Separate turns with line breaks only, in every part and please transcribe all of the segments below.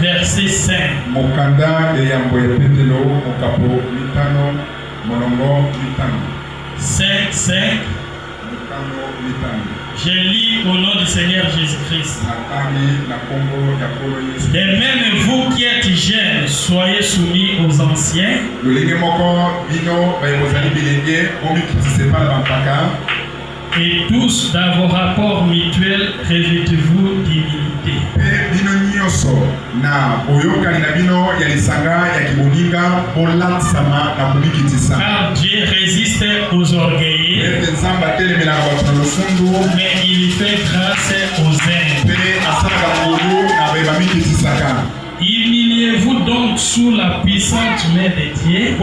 verset 5.
Mokanda ya yambo ya Petelo mokapo mitano molongo mitano.
5. Je lis au nom du Seigneur Jésus-Christ. Et même vous qui êtes jeunes, soyez soumis aux anciens. Et tous, dans vos rapports mutuels, revêtez-vous d'humilité. Car Dieu résiste aux orgueilleux, mais il fait grâce aux humbles. Humiliez-vous donc sous la puissante main de Dieu,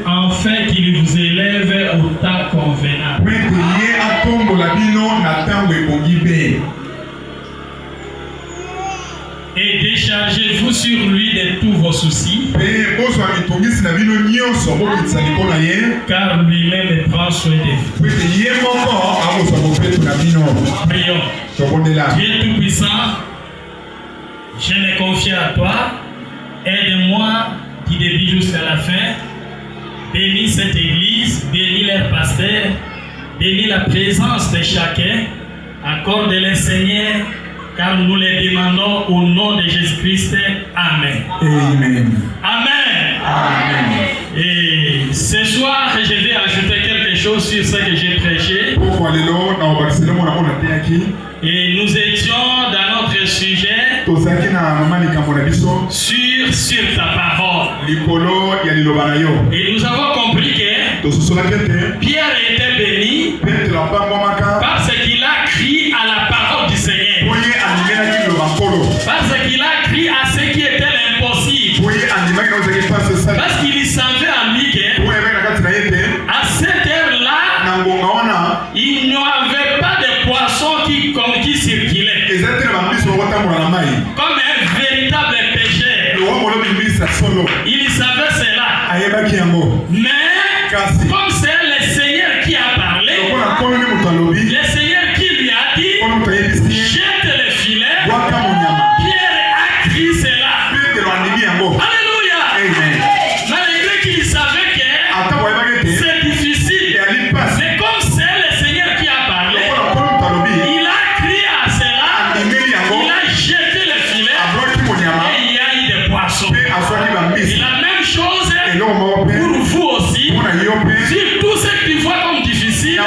afin qu'il vous élève au temps convenable. Et déchargez-vous sur lui de tous vos soucis, car lui-même prend soin de vous. Prions. Dieu Tout-Puissant, je me confie à toi. Aide-moi du début jusqu'à la fin. Bénis cette église, bénis leurs pasteurs, bénis la présence de chacun. Accorde-les, Seigneur, car nous les demandons au nom de Jésus-Christ. Amen.
Amen.
Amen.
Amen.
Et ce soir, je vais ajouter quelque chose sur ce que j'ai prêché. Et nous étions dans notre sujet sur ta parole. Et nous avons compris que Pierre était béni parce qu'il a crié à la parole du Seigneur. Parce qu'il a crié à ce qui était l'impossible. Parce qu'il savait en lui que à cette heure-là, il n'y avait pas de poissons qui circulaient. Comme un véritable pécheur. Il savait cela. Mais comme c'est le Seigneur qui a parlé, le Seigneur qui lui a dit, jette le filet. Pierre a crié cela. Alléluia. Malgré qu'il savait que c'est difficile, mais comme c'est le Seigneur qui a parlé, il a crié à cela, il a jeté le filet et il y a eu des poissons. Et la même chose pour vous aussi. Sur tout ce que tu vois comme difficile,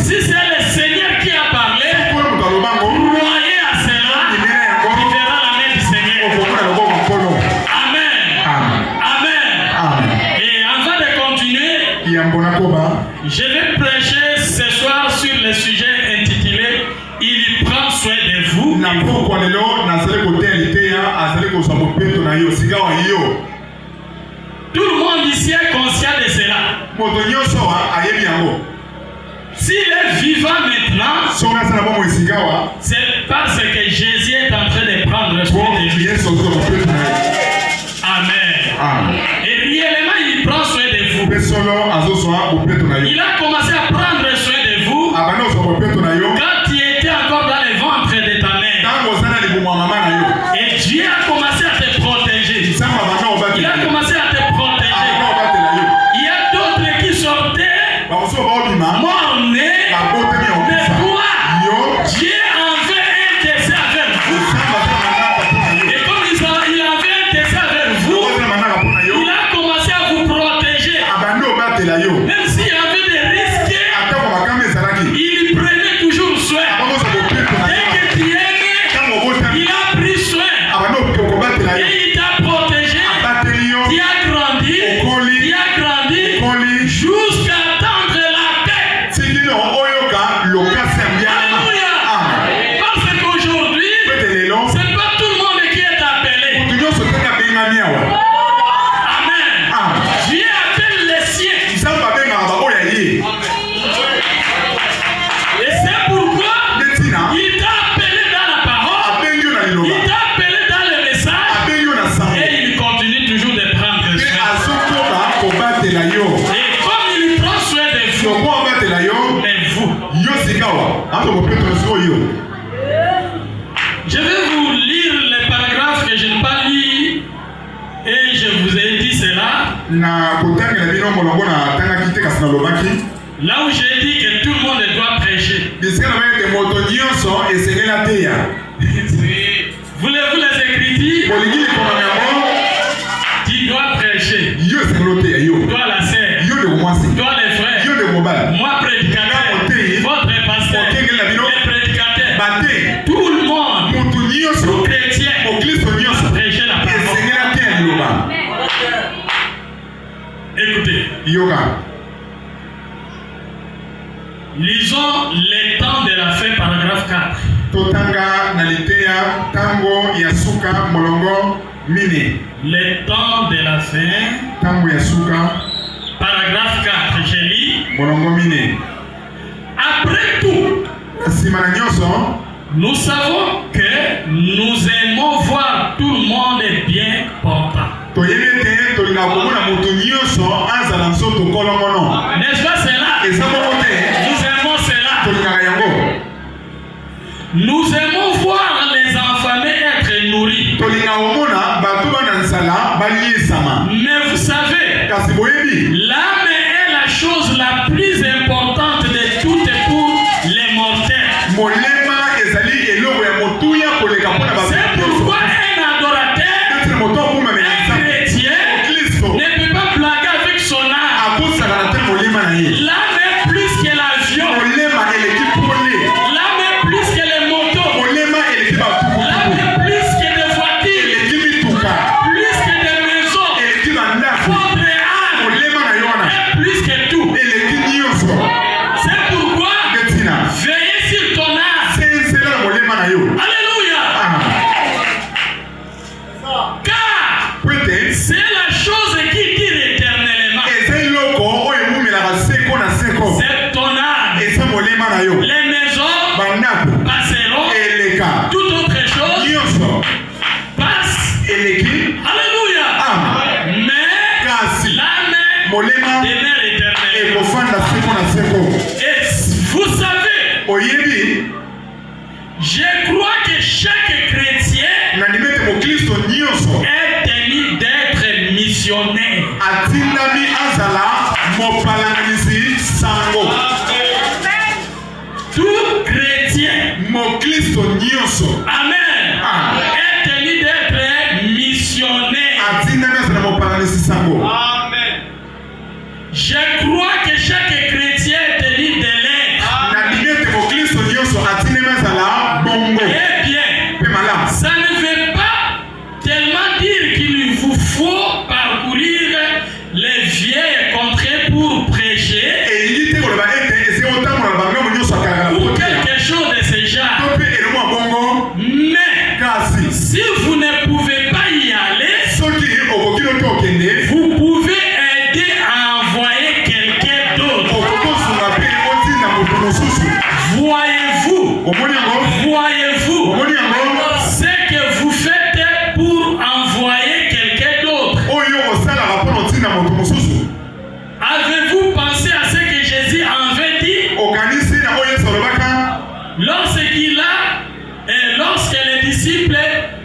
si c'est le Seigneur qui a parlé, croyez à cela, il verra la main du Seigneur. Amen. Amen. Et avant de continuer, je vais prêcher ce soir sur le sujet intitulé Il prend soin de vous. Tout le monde ici est conscient de cela. S'il est vivant maintenant, c'est parce que Jésus est en train de prendre soin de lui. Amen. Et réellement, il prend soin de vous. Il a commencé à prendre soin de vous quand il était encore dans le ventre de ta mère. Et Dieu a commencé à te protéger. Il a commencé à te protéger. Il y a d'autres qui sortaient morts-nés, mais toi, Dieu avait un dessein avec vous. Et comme il avait un dessein avec vous, il a commencé à vous protéger. Même s'il y avait des risques, il prenait toujours soin. Dès que tu aimais, il a pris soin. Et il t'a protégé. Tu as grandi jusqu'à attendre la paix. Alléluia. Parce qu'aujourd'hui, ce n'est pas tout le monde qui est appelé. Amen. Dieu appelle les siens. Et c'est pourquoi il t'a appelé dans la parole, il t'a appelé dans le message, et il continue toujours de prendre soin. Et comme il prend soin de vous, mais vous, Là où j'ai dit que tout le monde doit prêcher. Voulez-vous les écritures? Tu dois prêcher. Toi la sœur. Toi les frères. Moi prédicateur. Votre pasteur. Les prédicateurs. Tout le monde. Tout chrétien. Doit prêcher la parole. Écoutez. Lisons les temps de la fin, paragraphe 4. Les temps de la fin, paragraphe 4, je lis. Après tout, nous savons que nous aimons voir tout le monde bien portant. N'est-ce pas cela? Nous aimons cela. Nous aimons voir les enfamés être nourris. Mais vous savez, l'âme est la chose la plus importante de toutes pour les mortels. C'est pourquoi un adorateur, un chrétien, ne peut pas blaguer avec son âme. L'âme est plus que l'avion. L'âme est plus que les motos. L'âme est plus que des voitures. Plus que des maisons. Votre âme est plus que tout. C'est pourquoi veillez sur ton âme. Alléluia. Car c'est la chose qui tire éternellement. C'est ton âme. Les maisons passeront. Toute autre chose passe. Alléluia. Mais l'âme demeure éternellement. Et vous savez, je crois que chaque chrétien est tenu d'être missionnaire. Tout chrétien, amen, est tenu d'être missionnaire. Amen. Je crois que chaque chrétien est tenu de l'être. Eh bien, ça ne veut pas tellement dire qu'il vous faut parcourir les vieilles contrées pour prêcher ou quelque chose de ce genre. Mais si vous ne pouvez pas y aller, vous pouvez aider à envoyer quelqu'un d'autre. Voyez-vous ce que vous faites pour envoyer quelqu'un d'autre? Avez-vous pensé à ce que Jésus avait dit lorsque les disciples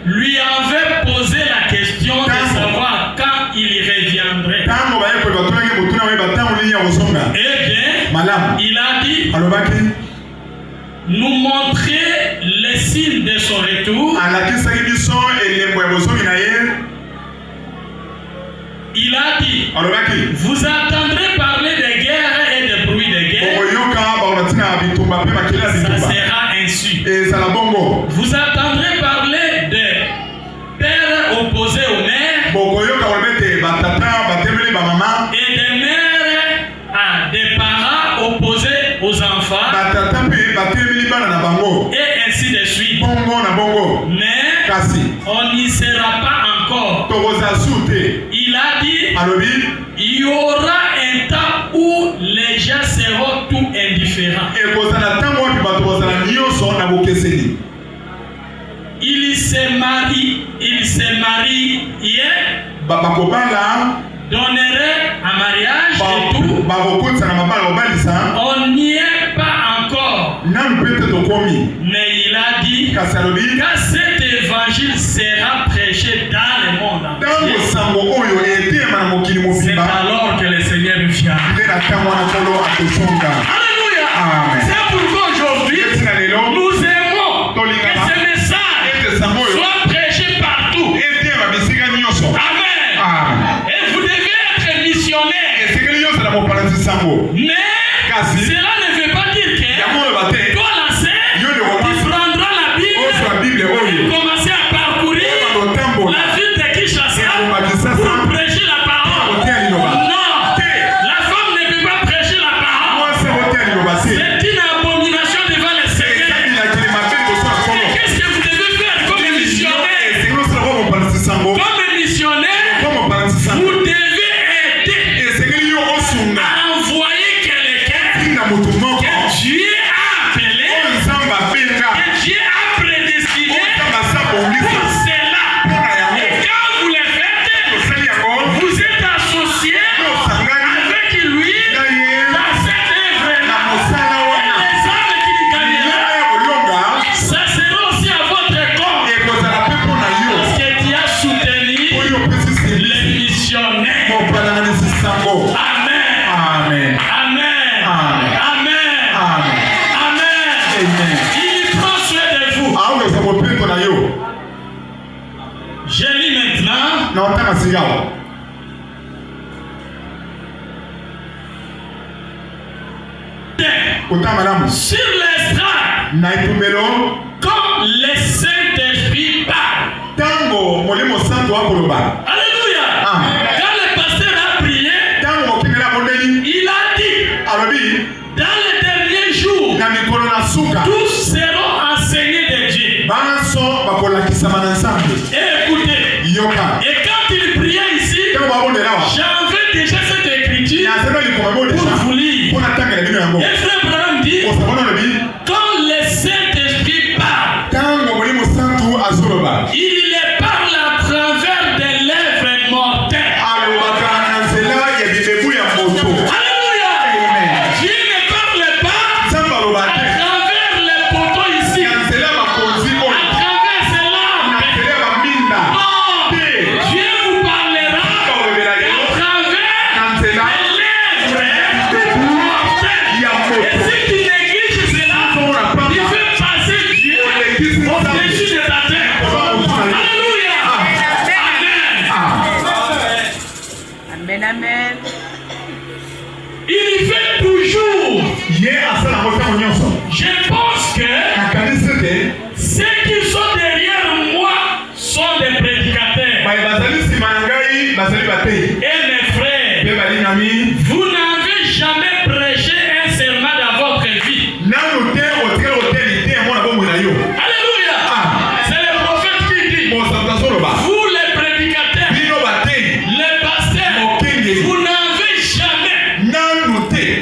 lui avaient posé la question de savoir quand il reviendrait? Eh bien, il a dit nous montrer les signes de son retour. Il a dit vous entendrez parler de guerre et de bruit de guerre. Ça sera ainsi. Vous entendrez parler de pères opposés aux mères et de mères à des parents opposés aux enfants et ainsi de suite. Mais on n'y sera pas encore. Il a dit il y aura un temps où les gens seront tout indifférents. Il se mariait, donnerait un mariage et tout. On n'y est pas encore. Mais il a dit que cet évangile sera prêché dans le monde entier. C'est alors que le Seigneur vient. Alléluia. C'est pourquoi aujourd'hui, nous aimons que ce message soit prêché partout. Amen. Et vous devez être missionnaire. Mais cela ne veut pas dire que toi, la sœur, tu prendras la Bible et commencer à parcourir la ville de Kinshasa pour prêcher la parole. Non, la femme ne peut pas prêcher la parole. C'est une abomination devant le Seigneur. Qu'est-ce que vous devez faire comme missionnaire? Comme missionnaire, vous devez aider à envoyer quelqu'un que Dieu a appelé, que Dieu a prédestiné pour cela. Et quand vous le faites, vous êtes associés avec lui dans cette œuvre-là. Et les âmes qu'il gagnera, ça sera aussi à votre compte. Parce que Dieu a soutenu les missionnaires. Amen. Il prend soin de vous. Je lis maintenant. Sur l'estrade, comme le Saint-Esprit parle. Alléluia. Quand le pasteur a prié, il a dit, dans les derniers jours, tous seront enseignés de Dieu. Écoutez, et quand il priait ici, j'avais déjà cette écriture pour vous lire. Et Frère Branham dit, quand le Saint-Esprit parle, il les parle à travers des lèvres mortelles. Alléluia. Dieu ne parle pas à travers les poteaux ici, à travers ces lampes. Non, Dieu vous parlera à travers les lèvres mortelles. Et si tu négliges cela, tu fais passer Dieu au-dessus de ta tête. Alléluia.
Amen.
Il fait toujours. Je pense que ceux qui sont derrière moi sont des prédicateurs. Et mes frères, vous n'avez jamais prêché un serment dans votre vie. Alléluia. C'est le prophète qui dit, vous les prédicateurs, les pasteurs, vous n'avez jamais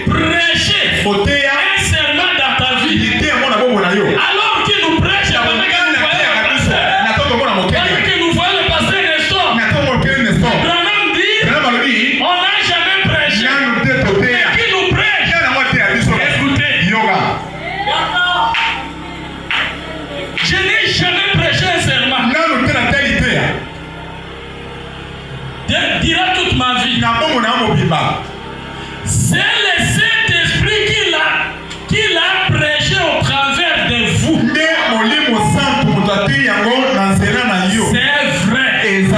prêché un serment dans ta vie. Alors qu'il nous prêche, parce que nous voyons le pasteur Nestor. Branham dit, on n'a jamais prêché. Et qui nous prêche? Écoutez, je n'ai jamais prêché un serment. Dira toute ma vie. C'est le Saint-Esprit qui l'a prêché au travers de vous. C'est vrai. Est-ce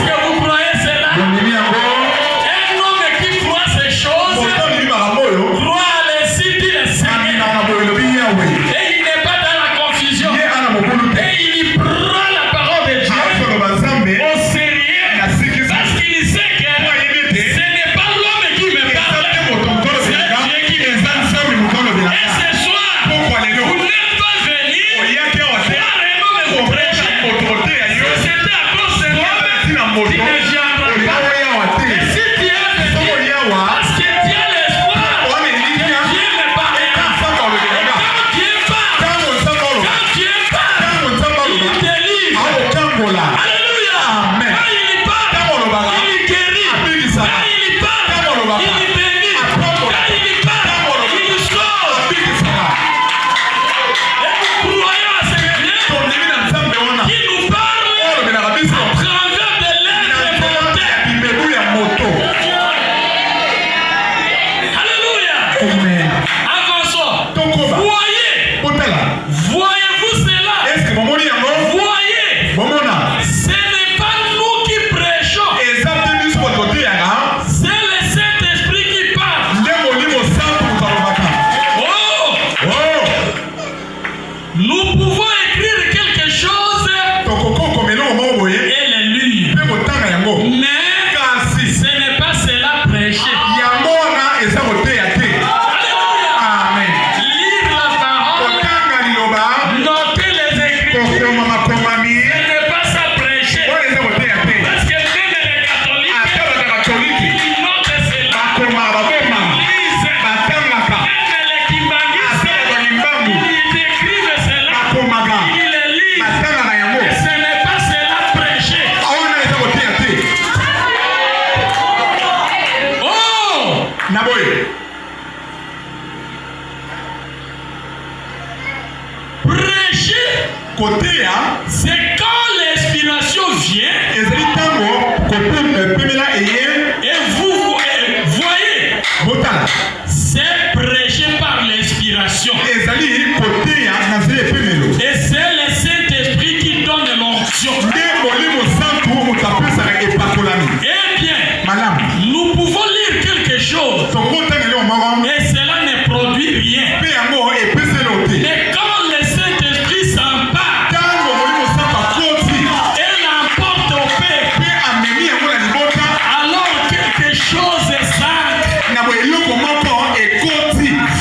que vous croyez cela? Un homme qui croit ces choses croit à les sites du Seigneur. Et il n'est pas dans la confusion. Et il prend la parole de Dieu au sérieux. Parce qu'il sait que ce n'est pas l'homme qui me parle, n'est pas ça prêcher. Parce que même les catholiques, ils notent cela. Lisent. Même les kimbangistes, ils écrivent cela. Ils le lisent. Et ce n'est pas cela prêcher. Oh! Prêcher, c'est quand l'inspiration vient et vous voyez, c'est prêcher par l'inspiration. Et c'est le Saint-Esprit qui donne l'onction. Eh bien, nous pouvons lire quelque chose et cela ne produit rien. Mais quand le Saint-Esprit s'empare et l'emporte au Père, alors quelque chose est sain.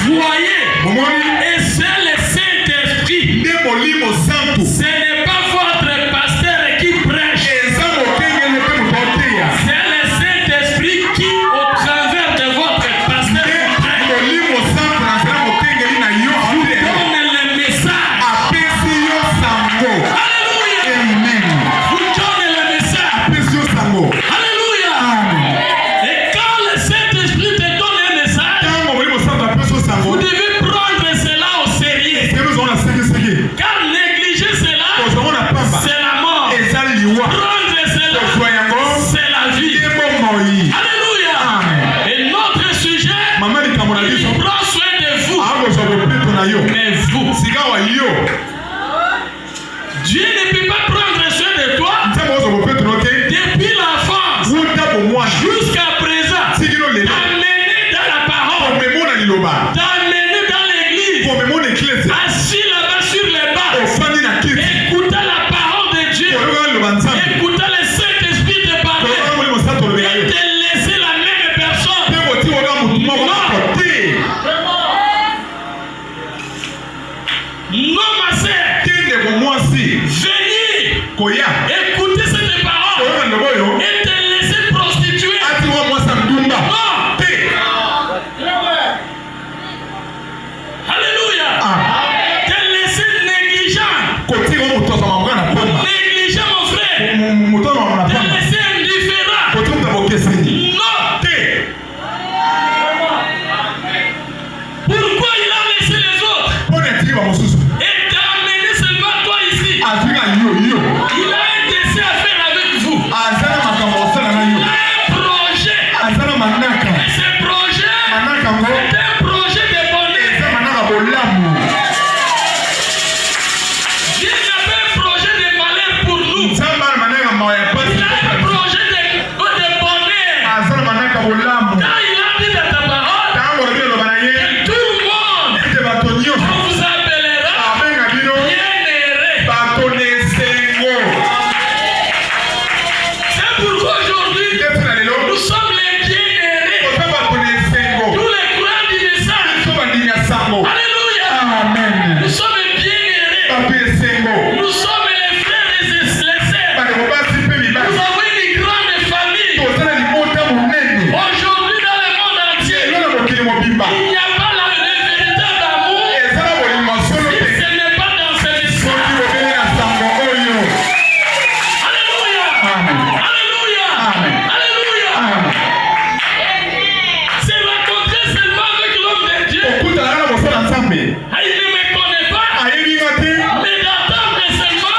Voyez, et c'est le Saint-Esprit. Ce n'est pas votre pasteur qui prêche. C'est le Saint-Esprit qui, au travers de votre pasteur, prêche. Donne le message. Alléluia. Vous donnez le message. Alléluia. Et quand le Saint-Esprit te donne un message, vous devez prendre cela au sérieux. Car négliger cela, c'est la mort. Prendre cela, c'est la vie. Alléluia. Et notre sujet, il prend soin de vous. Mais vous, Dieu ne peut pas prendre soin de toi depuis l'enfance jusqu'à présent. T'amener dans la parole, t'amener dans l'église, assis là-bas sur les bancs, écouter la parole de Dieu, écouter le Saint-Esprit te parler et te laisser la même personne. Non, ma sœur, venir écouter cette parole et te laisser prostituer. Non. Alléluia. Te laisser négligent. Négligent, mon frère. Te laisser indifférent. Non. Pourquoi il a laissé les autres et t'a amené seulement toi ici? Il a un dessein à faire avec vous. Il a un projet. Et ce projet est un projet de bonheur. Dieu n'avait un projet de malheur pour nous. Il a un projet de bonheur. Quand il a dit dans ta parole que tout le monde vous appellera bien-aimé. C'est pourquoi aujourd'hui, nous sommes les bien-aimés. Tous les courants du message. Alléluia. Nous sommes bien-aimés. Nous sommes les frères et les sœurs. Nous avons une grande famille. Aujourd'hui, dans le monde entier, il n'y a pas le véritable amour si ce n'est pas dans ce message. Alléluia. Alléluia. Alléluia. C'est rencontrer seulement avec l'homme de Dieu. Il ne me connaît pas, mais d'attendre seulement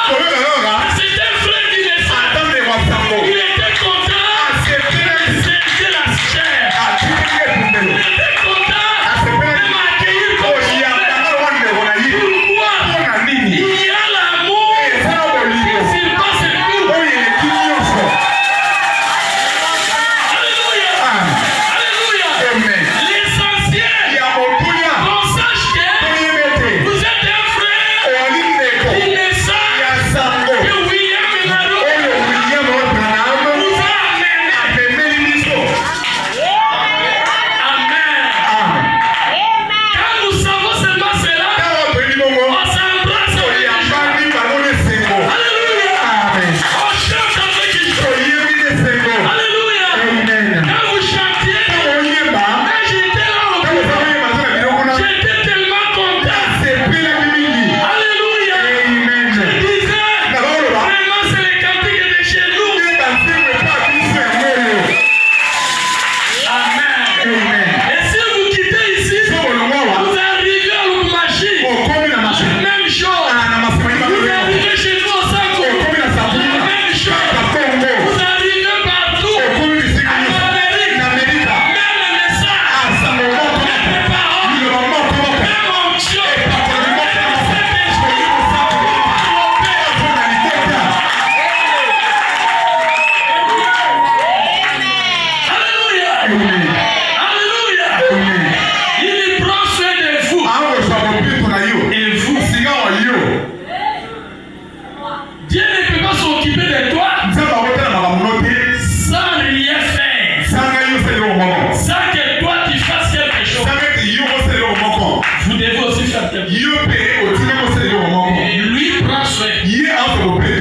fait.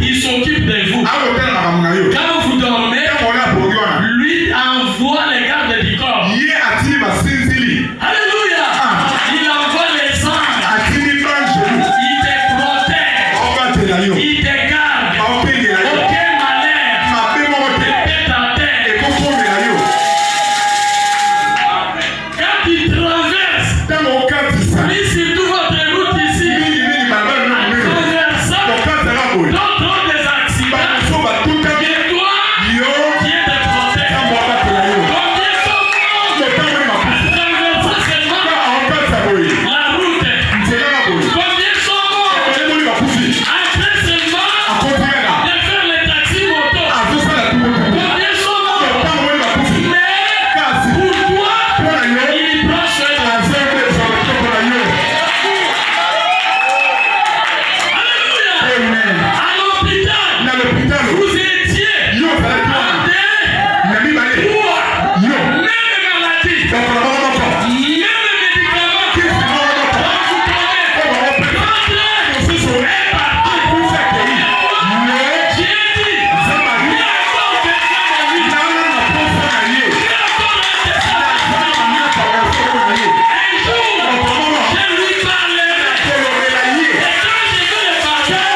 Il s'occupe de vous. Quand vous dormez, lui envoie les gardes du corps. Alléluia. Il envoie les anges. Il te protège. Il te garde. Aucun malheur ne peut t'atteindre. Quand tu traverses, lui surtout votre route ici, en traversant, d'autres ont des accidents. Et toi, Dieu te protège. Combien sont morts en traversant seulement la route? Combien sont morts après seulement de faire les taxis motos? Combien sont morts? Mais pour toi, il prend soin de toi. Alléluia. À l'hôpital, vous étiez atteint même maladie, même médicaments. Donc vous prenez votre est parti. J'ai dit, il y a encore quelqu'un dans lui. Il y a encore un jour, je lui parlerai. Et quand je vais le parler, il écoutera la vérité. Et cette vérité l'affranchira. C'est pourquoi vous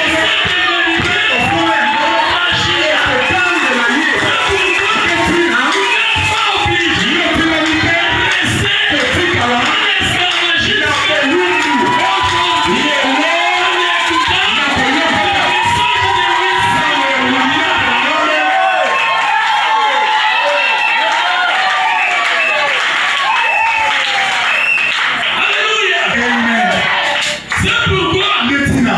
n'êtes pas obligé de rester en esclavagisme. Aujourd'hui, en écoutant le message de Alléluia. C'est pourquoi je me proclame à tout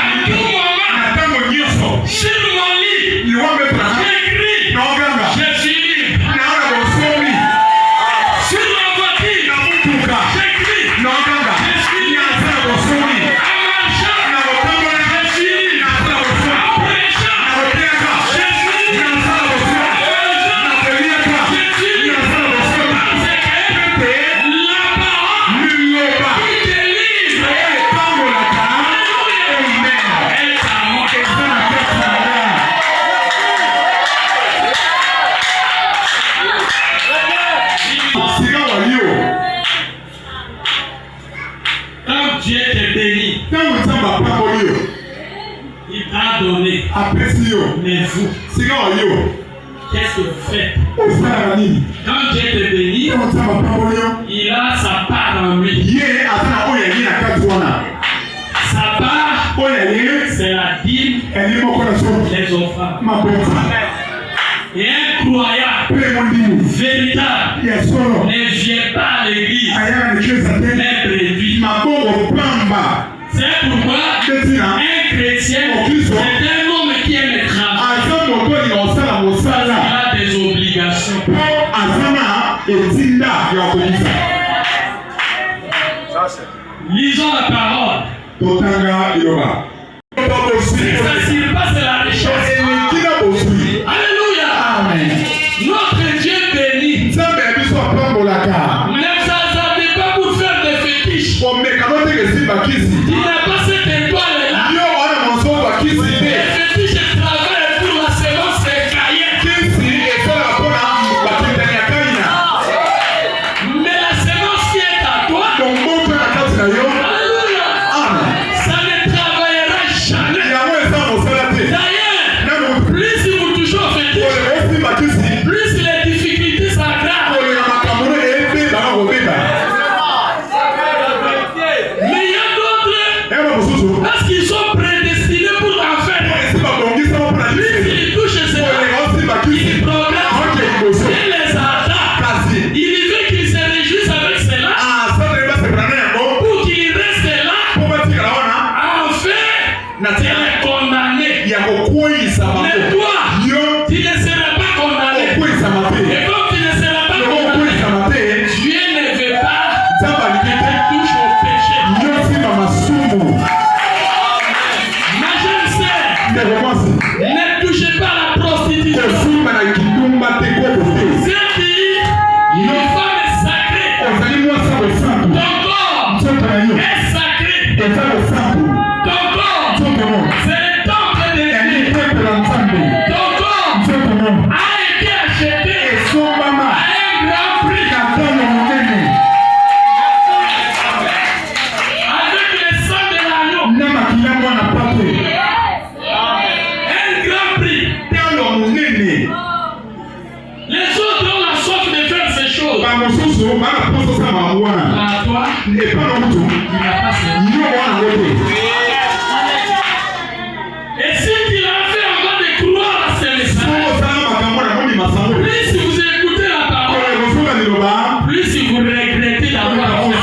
moment sur mon lit. J'écris, je suis libre. Sur ma voiture, j'écris, je suis libre. En marchant, je suis libre. En prêchant, je suis libre. En mangeant, je suis libre. Parce que la parole qui délivre est à moi. Quand Dieu te bénit, il t'a donné. Mais vous, qu'est-ce que vous faites? Quand Dieu te bénit, il a sa part en lui. Sa part, c'est la dîme, les offrandes. Et un croyant véritable ne vient pas à l'église, mais préduit. C'est pourquoi un chrétien, c'est un homme qui aime le travail. Il a des obligations. Lisons la parole. Ça surpasse la richesse. Alléluia. Notre Dieu béni. Ne s'attendez pas pour faire des fétiches. Tu n'as pas cette étoile-là. Les fétiches travaillent pour la séance des cahiers. Mais la séance qui est à toi, alléluia, ça ne travaillera jamais. D'ailleurs, plus vous touchez aux fétiches, plus les difficultés s'aggravent. Mais il y a d'autres, parce qu'ils sont prédestinés pour en faire. Plus ils touchent ces gens, ils progressent, ils les attaquent. Il veut qu'ils se réjouissent avec cela, pour qu'ils restent là, enfin, tu es condamné. Mais toi, tu ne seras pas condamné. Et comme tu ne seras pas condamné, Dieu ne veut pas que tu touches au péché. Ma jeune sœur, ne touchez pas la prostitution. C'est dit, une femme sacrée. Ton corps n'est pas non plus. Et si il a fait encore de croire à ces messages, plus vous écoutez la parole, plus vous regrettez d'avoir fait.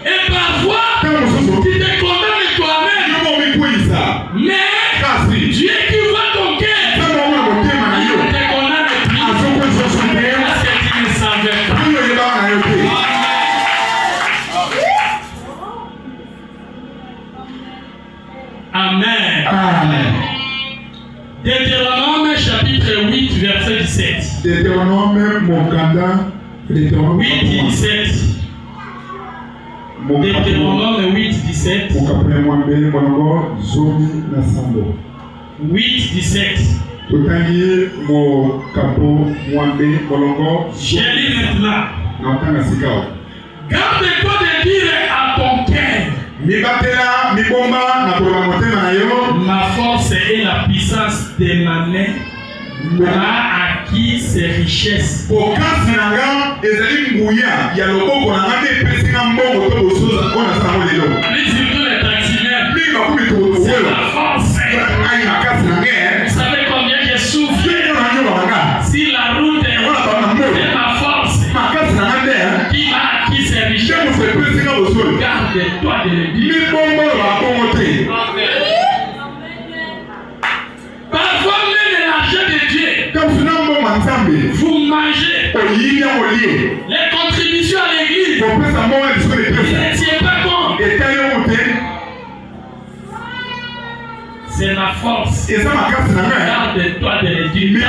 Et parfois, tu te condamnes toi-même. Mais Dieu qui voit ton cœur, il te condamne plus. Parce que tu ne savais pas. Amen. Amen. Deutéronome chapitre 8, verset 17.
Deutéronome
8, 17. Deutéronome 8, 17. 8, 17. Je lis maintenant. Garde-toi de dire à ton cœur: ma force et la puissance de ma main m'a acquis ces richesses. C'est la force. Vous savez combien je souffre? Si la route est ma force qui m'a acquis ces richesses, garde-toi de le dire. Parfois même l'argent de Dieu, vous mangez les contributions à l'église, vous n'étiez pas compte. C'est la force. Garde-toi de le dire.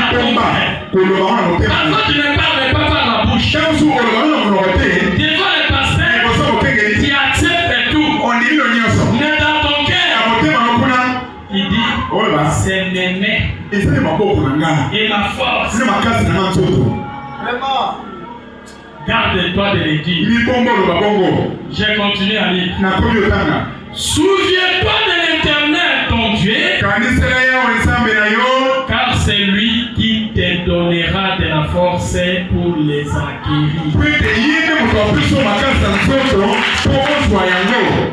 Parfois tu ne parles pas par la bouche. Des fois le pasteur, tu acceptes tout. Mais dans ton cœur, il dit, c'est l'aimer et la force. Garde-toi de le dire. Je continue à lire. Souviens-toi de l'Éternel, ton Dieu, car c'est lui qui te donnera de la force pour les acquérir,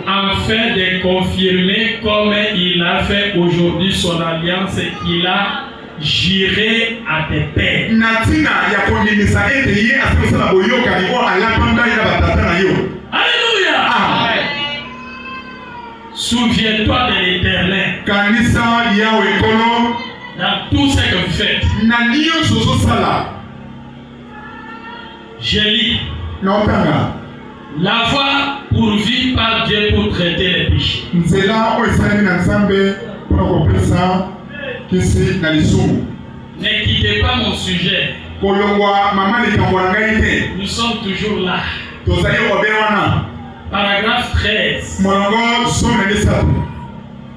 afin de confirmer comme il a fait aujourd'hui son alliance qu'il a juré à tes pères. Alléluia. Amen. Souviens-toi de l'Éternel dans tout ce que vous faites. Je lis. La voie pourvue par Dieu pour traiter les péchés. Ne quittez pas mon sujet. Nous sommes toujours là. Paragraphe 13.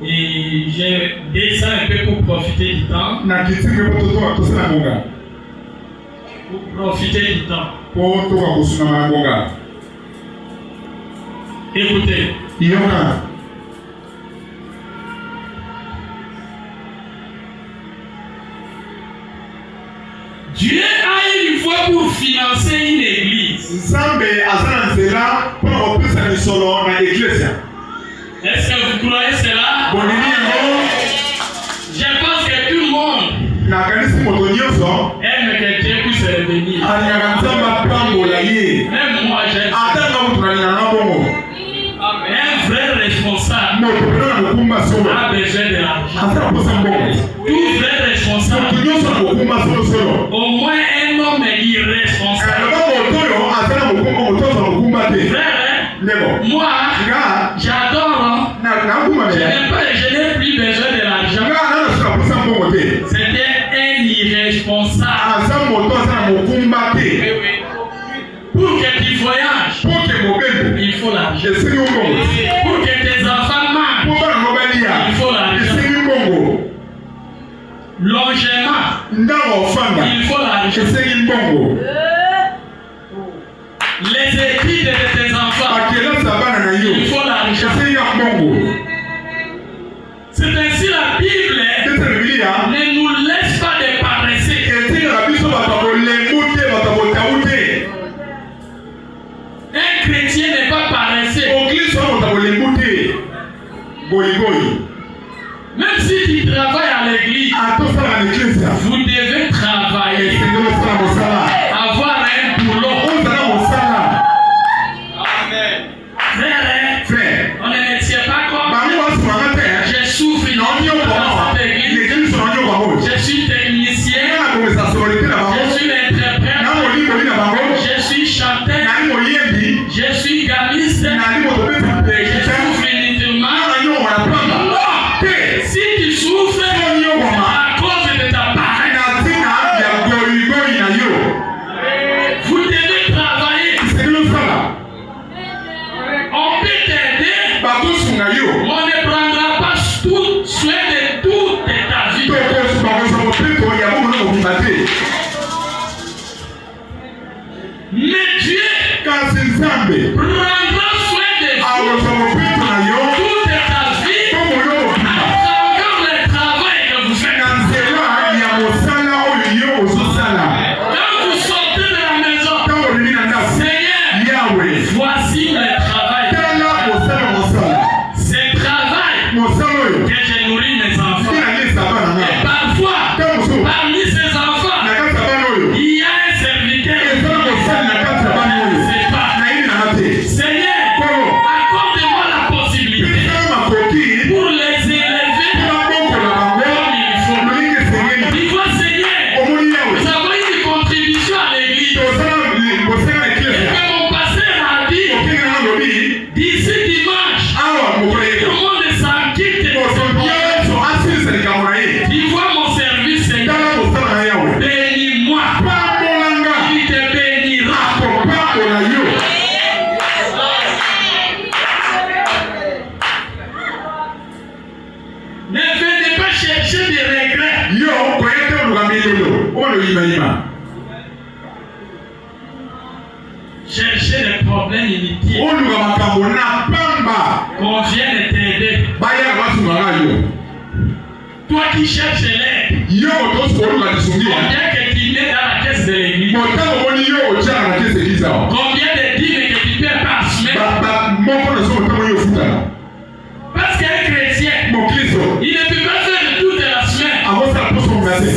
Et je descends un peu pour profiter du temps. Pour profiter du temps. Écoutez. Dieu a une voie pour financer une église. Est-ce que vous croyez cela? Je pense que tout le monde aime que Dieu puisse revenir. Même moi j'aime. Un vrai responsable a besoin de l'argent. Tout vrai responsable, au moins un homme irresponsable. Frère, moi j'adore. Je n'ai plus besoin de l'argent. C'était un irresponsable. Pour que tu voyages, il faut l'argent. Pour que tes enfants mangent, il faut l'argent. Logement, il faut l'argent. Les études de tes enfants, il faut l'argent. C'est ainsi la Bible ne nous laisse pas de paresser. Mais Dieu prendra soin de vous toute ta vie à travers le travail que vous faites. Quand vous sortez de la maison, Seigneur, voici le travail. C'est travail que j'ai nourri mes enfants. Et parfois, parmi ces enfants, il y a un serviteur. Seigneur, accorde-moi la possibilité pour les élever comme il faut. Dis-moi, Seigneur, nous avons une contribution à l'église. Et que mon pasteur a dit, d'ici dimanche, tout le monde s'en quitte de ce bien. Dis-moi mon service, Seigneur. Bénis-moi. Il te bénira. Ne venez pas chercher des regrets. Chercher des problèmes inutiles. Qu'on vienne t'aider. Toi qui cherches l'aide. Combien que tu mets dans la caisse de l'église? Combien de dîmes que tu paies par semaine? Parce qu'un chrétien, il ne peut pas faire toute la semaine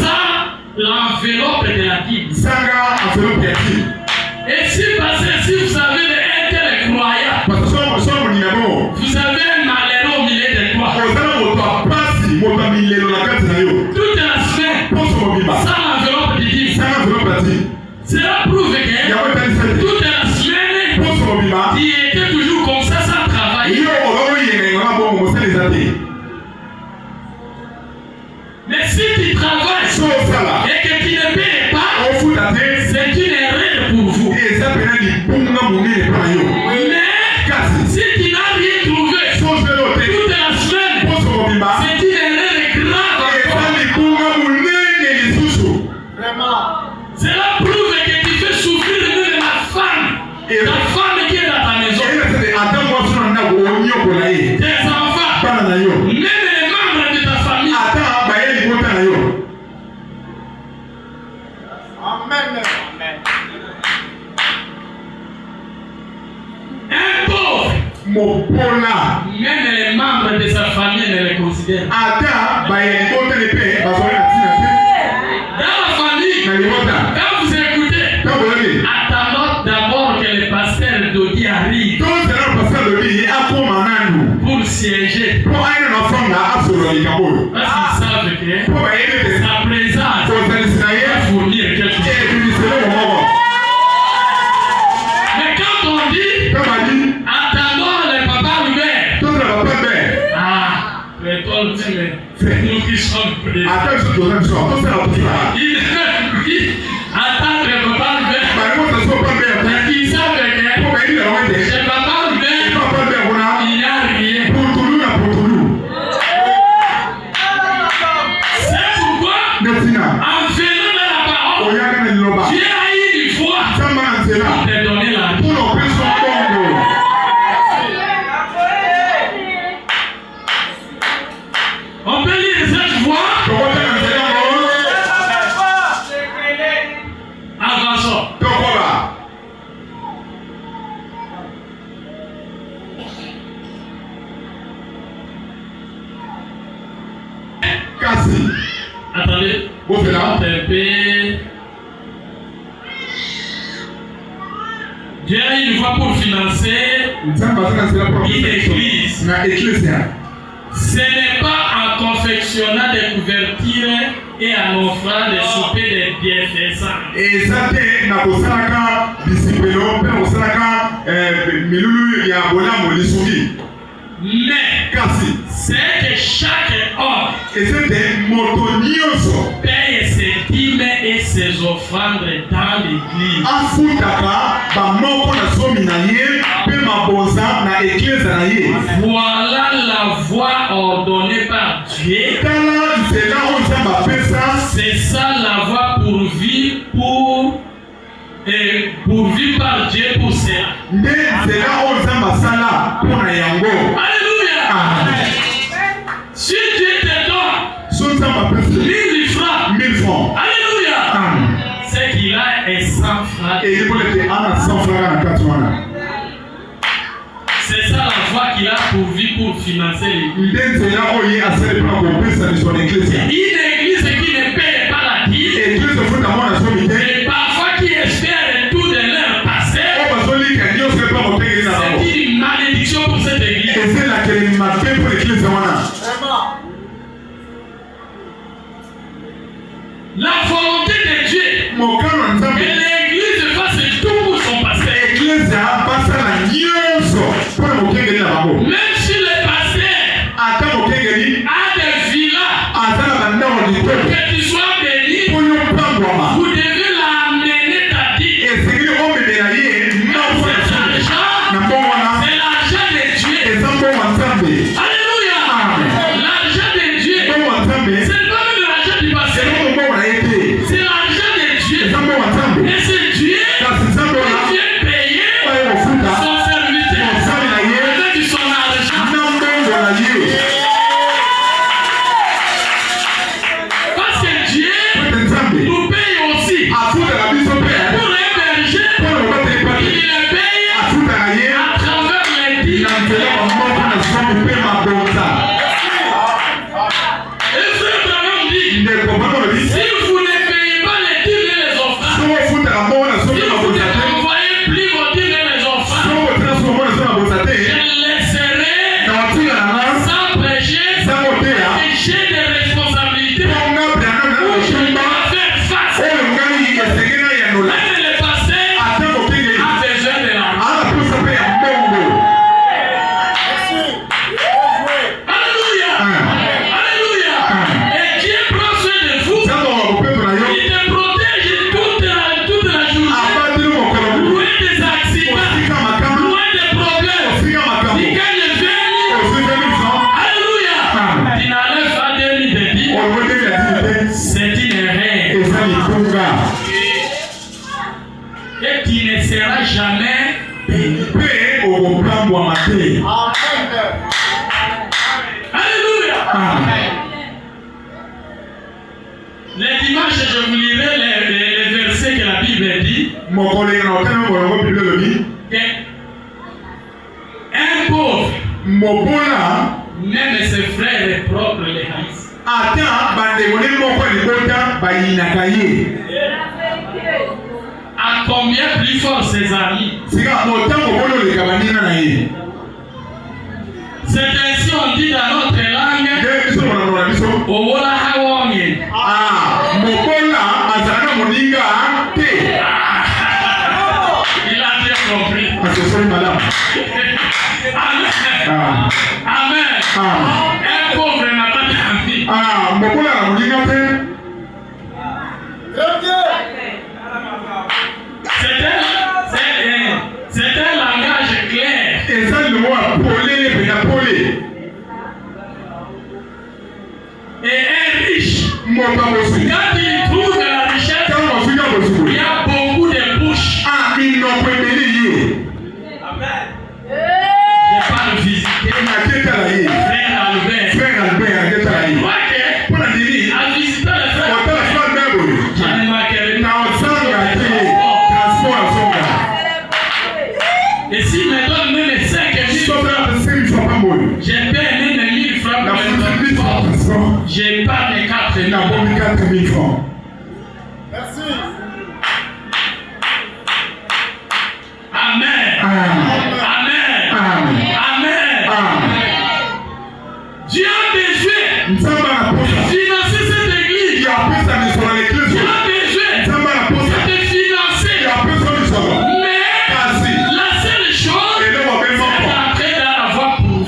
sans l'enveloppe de la dîme. Et si vous avez un tel croyant, vous avez un malheureux au milieu de toi. Toute la semaine, sans l'enveloppe de dîme. Cela prouve que toute la semaine, tu étais toujours comme ça sans travailler. Mais si tu travailles et que tu ne payes pas, c'est une erreur pour vous. Mais si tu n'as rien trouvé toute la semaine, c'est une erreur grave encore. Cela prouve que tu fais souffrir même la femme qui est dans ta maison. Tes enfants, même les membres de ta famille. Un pauvre, même les membres de sa famille ne le considèrent. Dans la famille, quand vous écoutez, attendons d'abord que le pasteur Dodi arrive pour siéger. Parce qu'ils savent que sa présence va fournir quelque chose. Mais quand on dit attendons le papa Hubert, nous qui sommes prêts. Attends le papa Hubert, qui savent que chez papa Hubert, il n'y a rien. C'est pourquoi, en venant de la parole, Dieu a eu du foi pour te donner la vie. On peut lire cette voix. Avançons. Attendez. Dieu a une voie pour financer une église. Ce n'est pas en confectionnant des couvertures et en offrant des soupers de bienfaisants. Mais c'est que chaque homme paye ses dîmes et ses offrandes dans l'église. Voilà la voie ordonnée par Dieu. C'est ça la voie pour vivre, pour est pourvu par Dieu pour cela. Alléluia. Si Dieu te donne 1000 francs. Alléluia. C'est qu'il a 100 francs. C'est ça la foi qu'il a pourvu pour financer l'église. Une église qui ne paie pas la dîme. Et parfois qui espère tout de leur passé. C'est une malédiction pour cette église. La volonté de Dieu que l'église fasse tout pour son passé. Même si le pasteur a des villas que tu sois béni, vous devez l'amener ta dîme. C'est l'argent de Dieu. Alléluia. L'argent de Dieu. C'est pas même l'argent du pasteur. C'est l'argent de Dieu. Et c'est Dieu qui vient payer son serviteur avec son argent. Parce que Dieu nous paye aussi. Pour héberger, il le paye à travers les dîmes. Et frère Branham dit, si vous ne payez pas les dîmes et les offrandes, si vous n'envoyez plus vos dîmes et les offrandes, je laisserai sans prêcher et j'ai des responsabilités pour faire face. Même le pasteur a besoin de l'argent. Alléluia. Alléluia. Et Dieu prend soin de vous. Il te protège toute la journée. Loin des accidents, loin des problèmes. Il gagne 20 000. Alléluia. Tu n'enlèves pas 2 000 de dîmes. C'est une erreur. Et tu ne seras jamais béni. Alléluia. Les dimanches, je vous lirai les versets que la Bible dit. Un pauvre, même ses frères propres les haïssent. À combien plus fort ses amis? C'est ainsi on dit dans notre langue. Owola hawonge. Il a bien compris. Amen. Un pauvre n'a pas d'amis. C'est un langage clair. Et un riche, quand il trouve de la richesse, il y a beaucoup de bouches. Amen. Je parle visiter frère Albert. À visiter le frère, je ne manquerai pas. Et s'il me donne même 5 000 francs, j'ai payé même 1 000 francs pour les enfants. J'ai pas les 4 000 francs.
Merci.
Amen. Amen. Amen. Dieu a besoin de financer cette église. Dieu a besoin de financer. Mais la seule chose, c'est d'entrer dans la voie pour vous.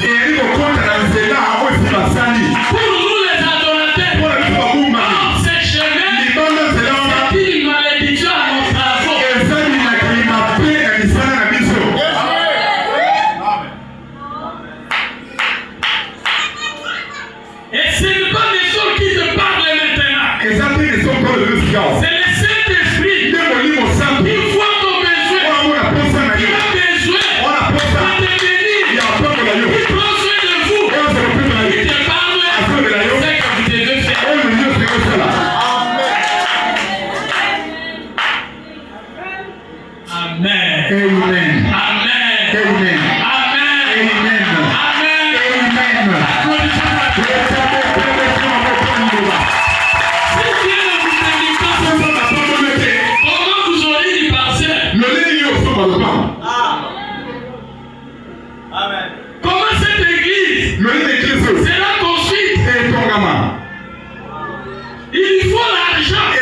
Pour nous les adorateurs, hors ces chemins, c'est une malédiction à nos travaux. Amen.
Amen.
Amen.
Amen.
Amen.
Amen.
Comment vous aurez du parcelle? Comment cette église sera construite? Il faut l'argent. Il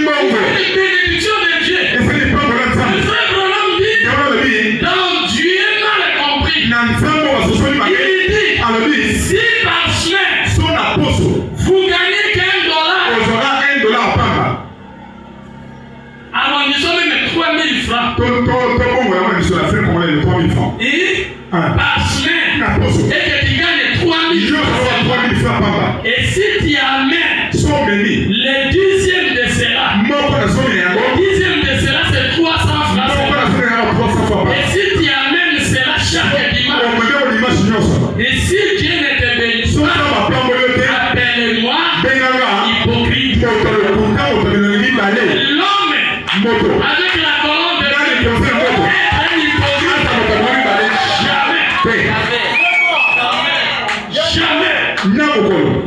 faut les bénédictions de Dieu. Le frère Branham dit, dans Dieu mal compris, il dit, si par semaine, vous gagnez $1, arrondissons même 3000 francs. Et par semaine, et que tu gagnes 3000 francs. Et si tu amènes le dixième de cela, le dixième de cela c'est 300 francs. Et si tu amènes cela chaque dimanche, et si Dieu ne te bénit pas, appelle-moi hypocrite. L'homme avec la colonne de Dieu est un hypocrite.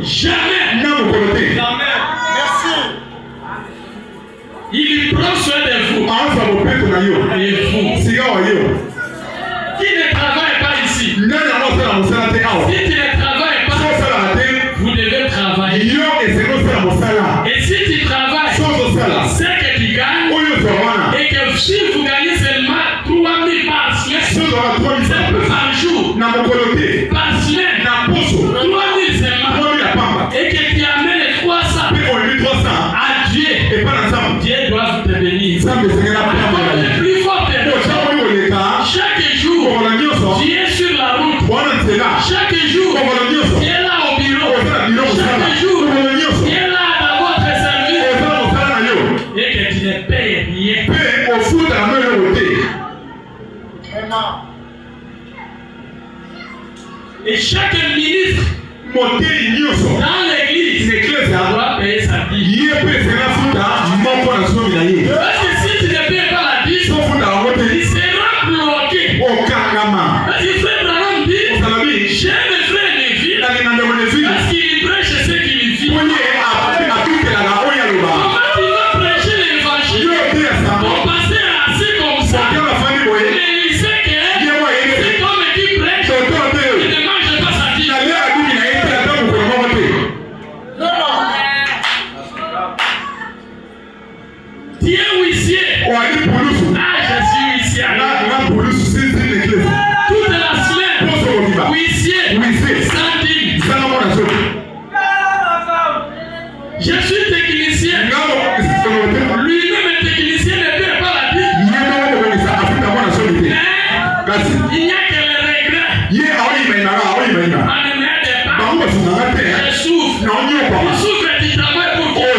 Jamais.
Merci.
Il prend soin de vous. Et vous qui ne travaille pas ici, si tu ne travailles pas, vous devez travailler. Et si tu travailles, c'est que tu gagnes. Et que si vous gagnez seulement 3000 par semaine, c'est peu par jour, par semaine, 3000 seulement, et que tu amènes les 300 à Dieu, Dieu doit te bénir. Le plus fort est chaque jour, Dieu est sur la route. Chaque jour, Dieu est là au bureau. Chaque jour, Dieu est là dans votre service. Et que tu ne payes rien. Et chaque ministre dans l'église doit payer sa dîme. Parce que si tu ne payes pas la dîme, il sera bloqué. Parce que frère Branham dit, j'ai mes frères et mes filles, parce qu'il prêche ce qu'il vit. Comment tu vas prêcher l'évangile pour passer assis comme ça? Mais il sait que c'est comme qui prêche, il ne mange pas sa dîme. Tu es huissier. Ah, je suis huissier. Toute la semaine, huissier, sans dîme. Je suis technicien. Lui-même est technicien, ne paie pas la dîme. Mais il n'y a que le regret. On ne m'aide pas. Je souffre. Je souffre du travail pour Dieu.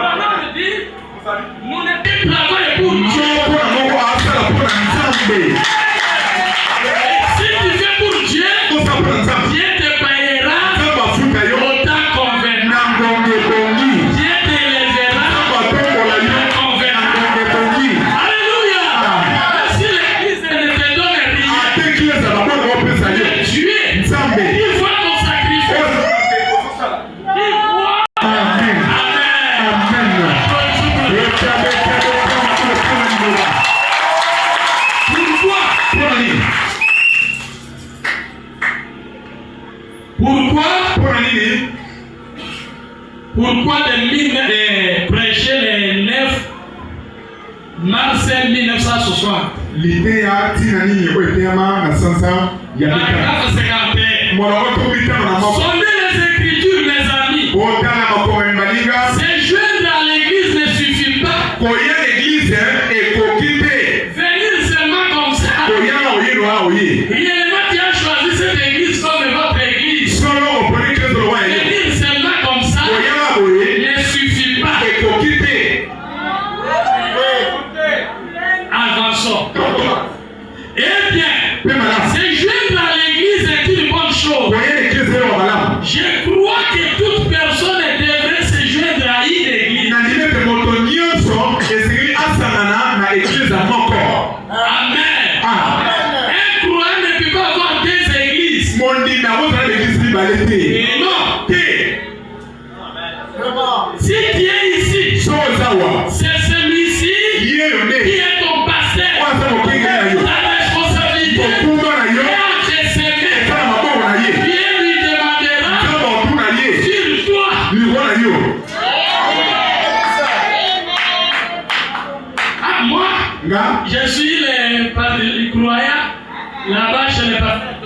On dit, nous ne pouvons travailler pour Dieu. Si tu fais pour Dieu, Dieu te payera autant convenant. Dieu t'élèvera autant convenant. Alléluia. Si l'église ne te donne rien, Dieu, il voit ton sacrifice. Il voit. Amen. Pourquoi de prêcher le 9 mars 1960? Paragraphe 51. Sondez les Écritures, mes amis. Se joindre à l'église ne suffit pas. Venir seulement comme ça. Réellement, tu as choisi cette église comme votre église. Venir seulement comme ça ne suffit pas. Avançons. Eh bien, se joindre à l'église est une bonne chose. Je crois que toute personne devrait se joindre à une église.
na église moko.
Amen.
Amen.
Un croyant ne peut pas avoir deux églises.
Mondi na vous dans l'église bibalete.
Non.
Té.
Si tu es ici, c'est celui-ci qui est ton pasteur. La responsabilité est entre ses mains. Dieu lui demandera sur toi. Ah, moi, je suis le croyant là-bas chez les pasteurs.